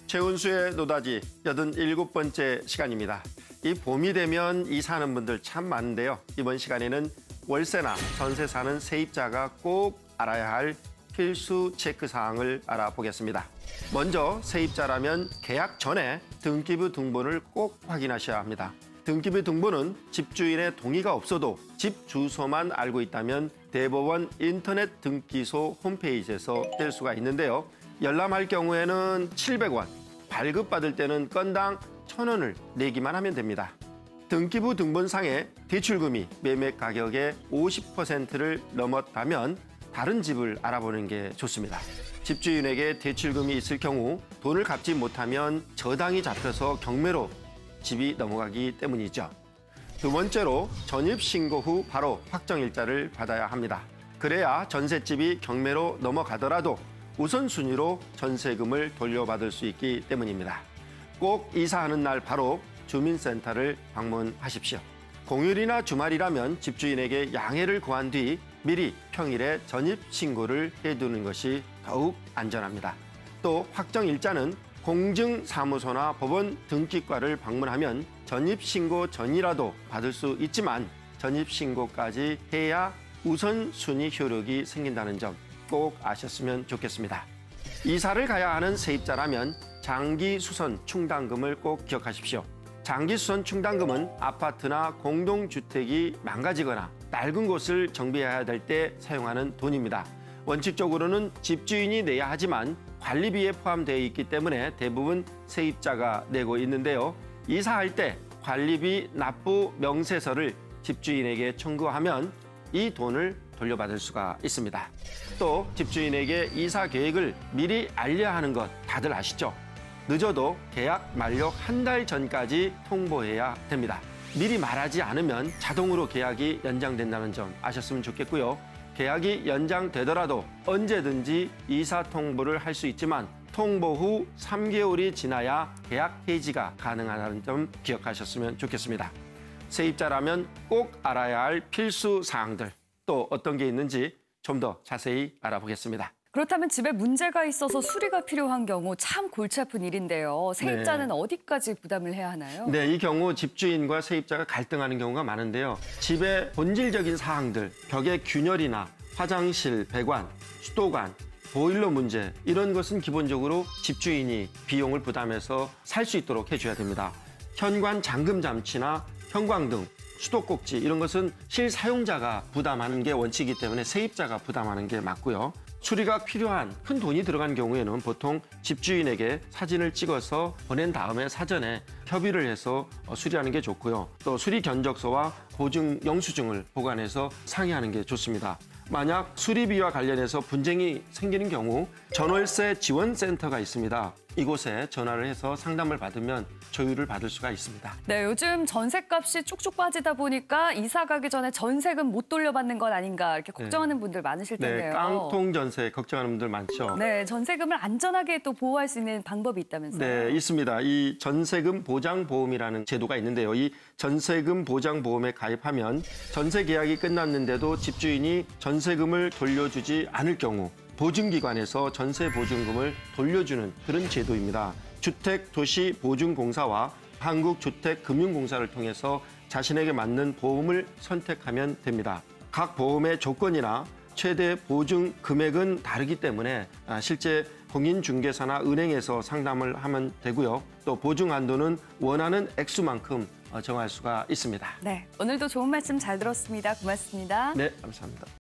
최은수의 노다지 87번째 시간입니다. 이 봄이 되면 이사하는 분들 참 많은데요. 이번 시간에는 월세나 전세 사는 세입자가 꼭 알아야 할 필수 체크사항을 알아보겠습니다. 먼저 세입자라면 계약 전에 등기부 등본을 꼭 확인하셔야 합니다. 등기부 등본은 집주인의 동의가 없어도 집 주소만 알고 있다면 대법원 인터넷 등기소 홈페이지에서 뗄 수가 있는데요. 열람할 경우에는 700원, 발급받을 때는 건당 1,000원을 내기만 하면 됩니다. 등기부 등본상의 대출금이 매매 가격의 50%를 넘었다면 다른 집을 알아보는 게 좋습니다. 집주인에게 대출금이 있을 경우 돈을 갚지 못하면 저당이 잡혀서 경매로 집이 넘어가기 때문이죠. 두 번째로 전입신고 후 바로 확정일자를 받아야 합니다. 그래야 전셋집이 경매로 넘어가더라도 우선순위로 전세금을 돌려받을 수 있기 때문입니다. 꼭 이사하는 날 바로 주민센터를 방문하십시오. 공휴일이나 주말이라면 집주인에게 양해를 구한 뒤 미리 평일에 전입신고를 해두는 것이 더욱 안전합니다. 또 확정일자는 공증사무소나 법원 등기과를 방문하면 전입신고 전이라도 받을 수 있지만 전입신고까지 해야 우선순위 효력이 생긴다는 점 꼭 아셨으면 좋겠습니다. 이사를 가야 하는 세입자라면 장기수선 충당금을 꼭 기억하십시오. 장기수선 충당금은 아파트나 공동주택이 망가지거나 낡은 곳을 정비해야 될 때 사용하는 돈입니다. 원칙적으로는 집주인이 내야 하지만 관리비에 포함되어 있기 때문에 대부분 세입자가 내고 있는데요. 이사할 때 관리비 납부 명세서를 집주인에게 청구하면 이 돈을 돌려받을 수가 있습니다. 또 집주인에게 이사 계획을 미리 알려야 하는 것 다들 아시죠? 늦어도 계약 만료 한 달 전까지 통보해야 됩니다. 미리 말하지 않으면 자동으로 계약이 연장된다는 점 아셨으면 좋겠고요. 계약이 연장되더라도 언제든지 이사 통보를 할 수 있지만 통보 후 3개월이 지나야 계약 해지가 가능하다는 점 기억하셨으면 좋겠습니다. 세입자라면 꼭 알아야 할 필수 사항들 또 어떤 게 있는지 좀 더 자세히 알아보겠습니다. 그렇다면 집에 문제가 있어서 수리가 필요한 경우 참 골치 아픈 일인데요. 세입자는 어디까지 부담을 해야 하나요? 네, 이 경우 집주인과 세입자가 갈등하는 경우가 많은데요. 집의 본질적인 사항들, 벽의 균열이나 화장실, 배관, 수도관, 보일러 문제 이런 것은 기본적으로 집주인이 비용을 부담해서 살 수 있도록 해줘야 됩니다. 현관 잠금 장치나 형광등, 수도꼭지 이런 것은 실사용자가 부담하는 게 원칙이기 때문에 세입자가 부담하는 게 맞고요. 수리가 필요한 큰 돈이 들어간 경우에는 보통 집주인에게 사진을 찍어서 보낸 다음에 사전에 협의를 해서 수리하는 게 좋고요. 또 수리 견적서와 보증 영수증을 보관해서 상의하는 게 좋습니다. 만약 수리비와 관련해서 분쟁이 생기는 경우 전월세 지원센터가 있습니다. 이곳에 전화를 해서 상담을 받으면 조율을 받을 수가 있습니다. 네, 요즘 전셋값이 쭉쭉 빠지다 보니까 이사 가기 전에 전세금 못 돌려받는 건 아닌가 이렇게 걱정하는 분들 많으실 텐데요. 네, 깡통 전세 걱정하는 분들 많죠. 네, 전세금을 안전하게 또 보호할 수 있는 방법이 있다면서요? 네, 있습니다. 이 전세금 보장보험이라는 제도가 있는데요. 이 전세금 보장보험에 가입하면 전세 계약이 끝났는데도 집주인이 전세금을 돌려주지 않을 경우 보증기관에서 전세보증금을 돌려주는 그런 제도입니다. 주택도시보증공사와 한국주택금융공사를 통해서 자신에게 맞는 보험을 선택하면 됩니다. 각 보험의 조건이나 최대 보증 금액은 다르기 때문에 실제 공인중개사나 은행에서 상담을 하면 되고요. 또 보증 한도는 원하는 액수만큼 정할 수가 있습니다. 네, 오늘도 좋은 말씀 잘 들었습니다. 고맙습니다. 네, 감사합니다.